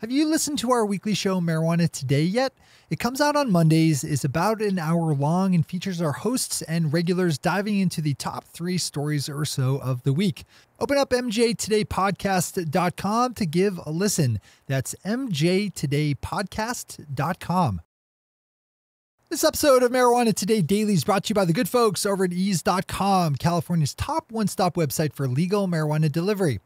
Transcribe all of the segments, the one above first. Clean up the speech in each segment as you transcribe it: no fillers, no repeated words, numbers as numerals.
Have you listened to our weekly show, Marijuana Today, yet? It comes out on Mondays, is about an hour long, and features our hosts and regulars diving into the top 3 stories or so of the week. Open up mjtodaypodcast.com to give a listen. That's mjtodaypodcast.com. This episode of Marijuana Today Daily is brought to you by the good folks over at ease.com, California's top one-stop website for legal marijuana delivery.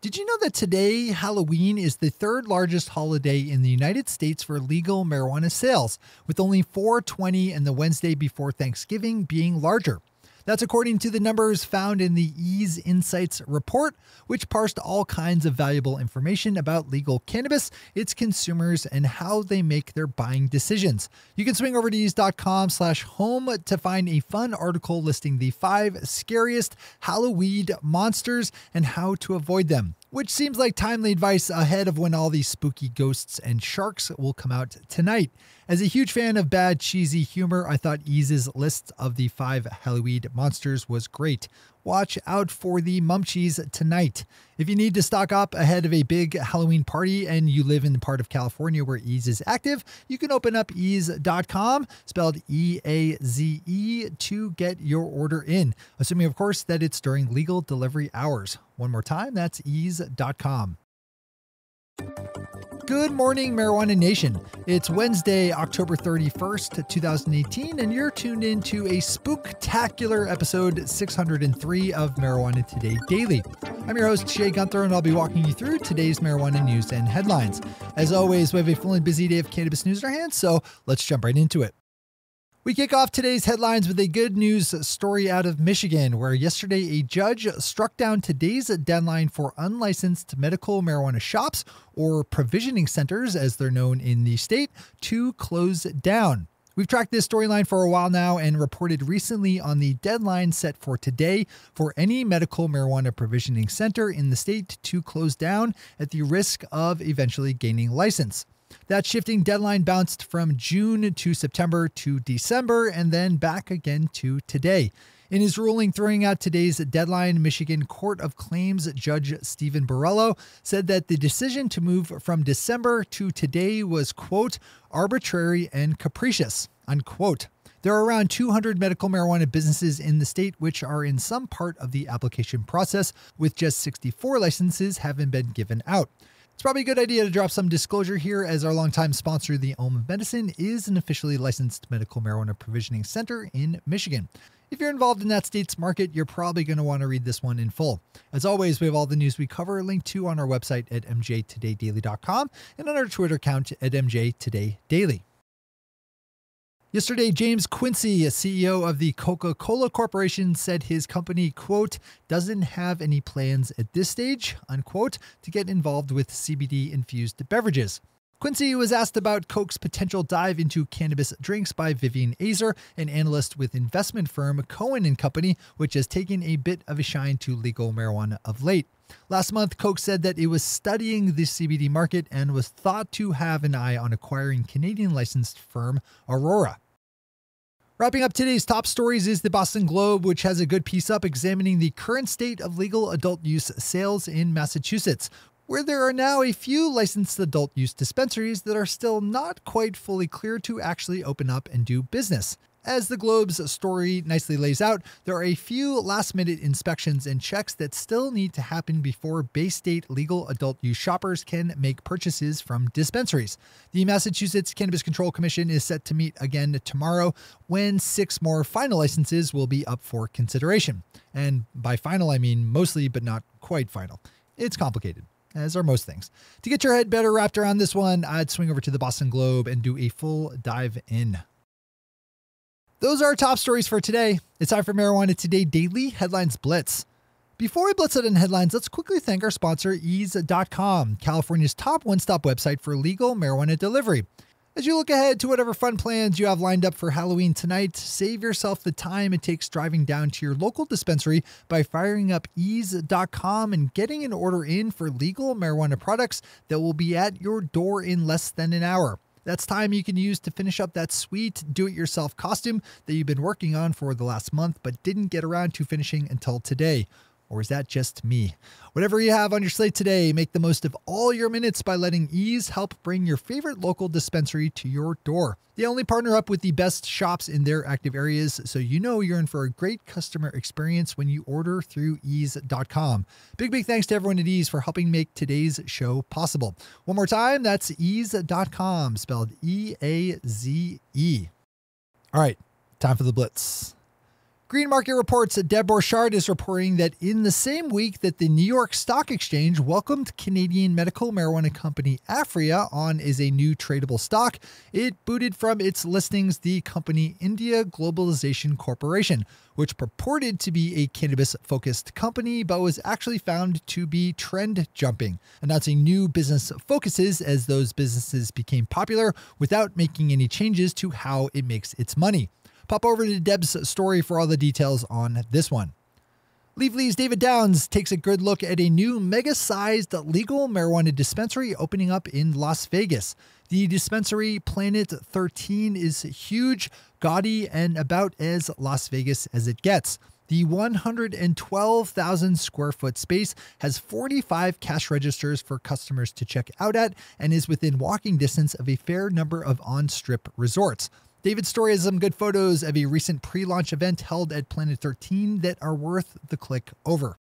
Did you know that today, Halloween, is the 3rd largest holiday in the United States for legal marijuana sales, with only 4/20 and the Wednesday before Thanksgiving being larger? That's according to the numbers found in the Ease Insights report, which parsed all kinds of valuable information about legal cannabis, its consumers, and how they make their buying decisions. You can swing over to ease.com/home to find a fun article listing the 5 scariest Halloween monsters and how to avoid them, which seems like timely advice ahead of when all these spooky ghosts and sharks will come out tonight. As a huge fan of bad, cheesy humor, I thought Ease's list of the 5 Halloween monsters was great. Watch out for the mumchies tonight. If you need to stock up ahead of a big Halloween party and you live in the part of California where Ease is active, you can open up ease.com, spelled EAZE, to get your order in, assuming, of course, that it's during legal delivery hours. One more time, that's ease.com. Good morning, Marijuana Nation. It's Wednesday, October 31st, 2018, and you're tuned into a spooktacular episode 603 of Marijuana Today Daily. I'm your host, Shay Gunther, and I'll be walking you through today's marijuana news and headlines. As always, we have a full and busy day of cannabis news in our hands, so let's jump right into it. We kick off today's headlines with a good news story out of Michigan, where yesterday a judge struck down today's deadline for unlicensed medical marijuana shops, or provisioning centers as they're known in the state, to close down. We've tracked this storyline for a while now and reported recently on the deadline set for today for any medical marijuana provisioning center in the state to close down at the risk of eventually gaining license. That shifting deadline bounced from June to September to December and then back again to today. In his ruling throwing out today's deadline, Michigan Court of Claims Judge Estevan said that the decision to move from December to today was, quote, arbitrary and capricious, unquote. There are around 200 medical marijuana businesses in the state which are in some part of the application process, with just 64 licenses having been given out. It's probably a good idea to drop some disclosure here, as our longtime sponsor, the Ohm of Medicine, is an officially licensed medical marijuana provisioning center in Michigan. If you're involved in that state's market, you're probably going to want to read this one in full. As always, we have all the news we cover linked to on our website at mjtodaydaily.com and on our Twitter account at mjtodaydaily. Yesterday, James Quincy, a CEO of the Coca-Cola Corporation, said his company, quote, doesn't have any plans at this stage, unquote, to get involved with CBD-infused beverages. Quincy was asked about Coke's potential dive into cannabis drinks by Vivian Azer, an analyst with investment firm Cohen & Company, which has taken a bit of a shine to legal marijuana of late. Last month, Coke said that it was studying the CBD market and was thought to have an eye on acquiring Canadian licensed firm Aurora. Wrapping up today's top stories is the Boston Globe, which has a good piece up examining the current state of legal adult use sales in Massachusetts, where there are now a few licensed adult use dispensaries that are still not quite fully clear to actually open up and do business. As the Globe's story nicely lays out, there are a few last-minute inspections and checks that still need to happen before Bay State legal adult use shoppers can make purchases from dispensaries. The Massachusetts Cannabis Control Commission is set to meet again tomorrow, when 6 more final licenses will be up for consideration. And by final, I mean mostly but not quite final. It's complicated, as are most things. To get your head better wrapped around this one, I'd swing over to the Boston Globe and do a full dive in. Those are our top stories for today. It's time for Marijuana Today Daily Headlines Blitz. Before we blitz it in headlines, let's quickly thank our sponsor, ease.com, California's top one-stop website for legal marijuana delivery. As you look ahead to whatever fun plans you have lined up for Halloween tonight, save yourself the time it takes driving down to your local dispensary by firing up ease.com and getting an order in for legal marijuana products that will be at your door in less than an hour. That's time you can use to finish up that sweet do-it-yourself costume that you've been working on for the last month but didn't get around to finishing until today. Or is that just me? Whatever you have on your slate today, make the most of all your minutes by letting Ease help bring your favorite local dispensary to your door. They only partner up with the best shops in their active areas, so you know you're in for a great customer experience when you order through ease.com. Big thanks to everyone at Ease for helping make today's show possible. One more time, that's ease.com, spelled E-A-Z-E. All right, time for the Blitz. Green Market Reports, Deb Borchard is reporting that in the same week that the New York Stock Exchange welcomed Canadian medical marijuana company Aphria on as a new tradable stock, it booted from its listings the company India Globalization Corporation, which purported to be a cannabis-focused company but was actually found to be trend jumping, announcing new business focuses as those businesses became popular without making any changes to how it makes its money. Pop over to Deb's story for all the details on this one. Leafly's David Downs takes a good look at a new mega-sized legal marijuana dispensary opening up in Las Vegas. The dispensary, Planet 13, is huge, gaudy, and about as Las Vegas as it gets. The 112,000 square foot space has 45 cash registers for customers to check out at and is within walking distance of a fair number of on-strip resorts. David's story has some good photos of a recent pre-launch event held at Planet 13 that are worth the click over.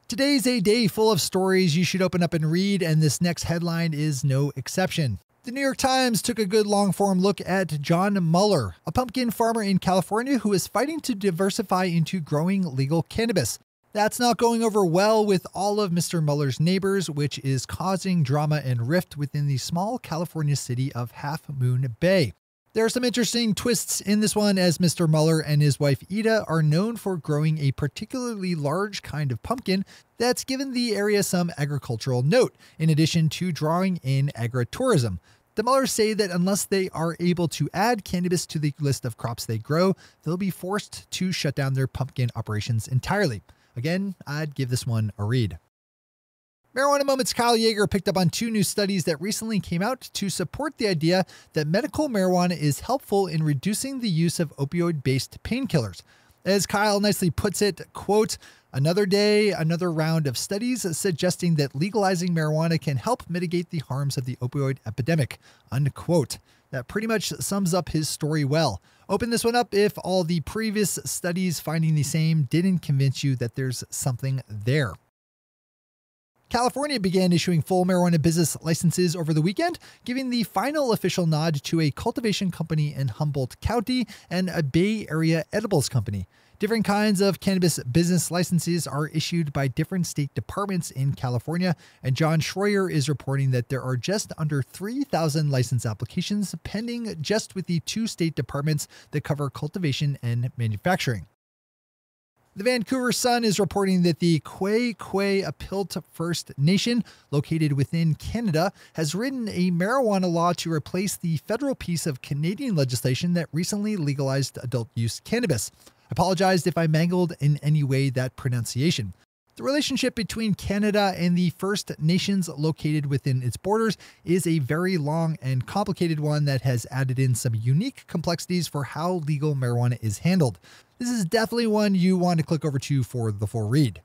Today's a day full of stories you should open up and read, and this next headline is no exception. The New York Times took a good long-form look at John Muller, a pumpkin farmer in California who is fighting to diversify into growing legal cannabis. That's not going over well with all of Mr. Muller's neighbors, which is causing drama and rift within the small California city of Half Moon Bay. There are some interesting twists in this one, as Mr. Muller and his wife Ida are known for growing a particularly large kind of pumpkin that's given the area some agricultural note, in addition to drawing in agritourism. The Mullers say that unless they are able to add cannabis to the list of crops they grow, they'll be forced to shut down their pumpkin operations entirely. Again, I'd give this one a read. Marijuana Moments' Kyle Yeager picked up on two new studies that recently came out to support the idea that medical marijuana is helpful in reducing the use of opioid-based painkillers. As Kyle nicely puts it, quote, "Another day, another round of studies suggesting that legalizing marijuana can help mitigate the harms of the opioid epidemic," unquote. That pretty much sums up his story well. Open this one up if all the previous studies finding the same didn't convince you that there's something there. California began issuing full marijuana business licenses over the weekend, giving the final official nod to a cultivation company in Humboldt County and a Bay Area edibles company. Different kinds of cannabis business licenses are issued by different state departments in California, and John Schroyer is reporting that there are just under 3,000 license applications pending just with the two state departments that cover cultivation and manufacturing. The Vancouver Sun is reporting that the Chilliwack First Nation, located within Canada, has written a marijuana law to replace the federal piece of Canadian legislation that recently legalized adult-use cannabis. I apologize if I mangled in any way that pronunciation. The relationship between Canada and the First Nations located within its borders is a very long and complicated one that has added in some unique complexities for how legal marijuana is handled. This is definitely one you want to click over to for the full read.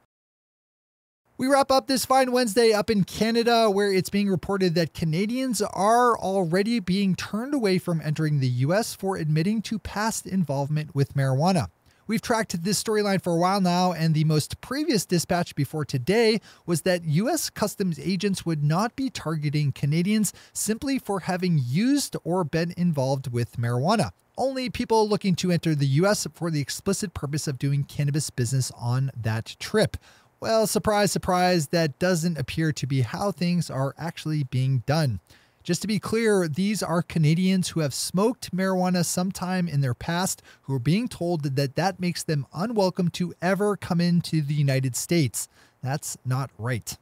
We wrap up this fine Wednesday up in Canada, where it's being reported that Canadians are already being turned away from entering the U.S. for admitting to past involvement with marijuana. We've tracked this storyline for a while now, and the most previous dispatch before today was that U.S. customs agents would not be targeting Canadians simply for having used or been involved with marijuana. Only people looking to enter the U.S. for the explicit purpose of doing cannabis business on that trip. Well, surprise, surprise, that doesn't appear to be how things are actually being done. Just to be clear, these are Canadians who have smoked marijuana sometime in their past who are being told that that makes them unwelcome to ever come into the United States. That's not right.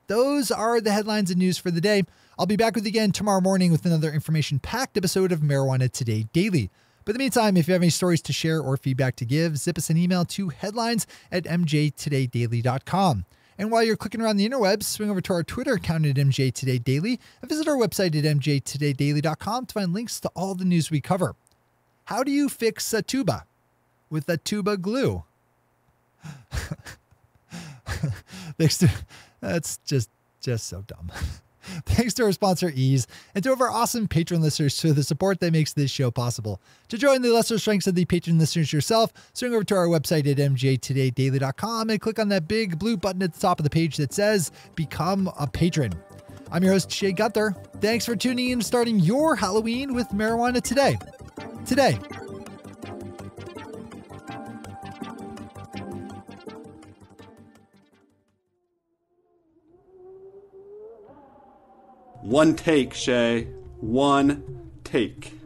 Those are the headlines and news for the day. I'll be back with you again tomorrow morning with another information-packed episode of Marijuana Today Daily. But in the meantime, if you have any stories to share or feedback to give, zip us an email to headlines@mjtodaydaily.com. And while you're clicking around the interwebs, swing over to our Twitter account at MJTodayDaily and visit our website at mjtodaydaily.com to find links to all the news we cover. How do you fix a tuba? With a tuba glue. That's just so dumb. Thanks to our sponsor, Ease, and to our awesome patron listeners for the support that makes this show possible. To join the lesser strengths of the patron listeners yourself, swing over to our website at mjtodaydaily.com and click on that big blue button at the top of the page that says Become a Patron. I'm your host, Shay Gunther. Thanks for tuning in and starting your Halloween with marijuana today. One take, Shay. One take.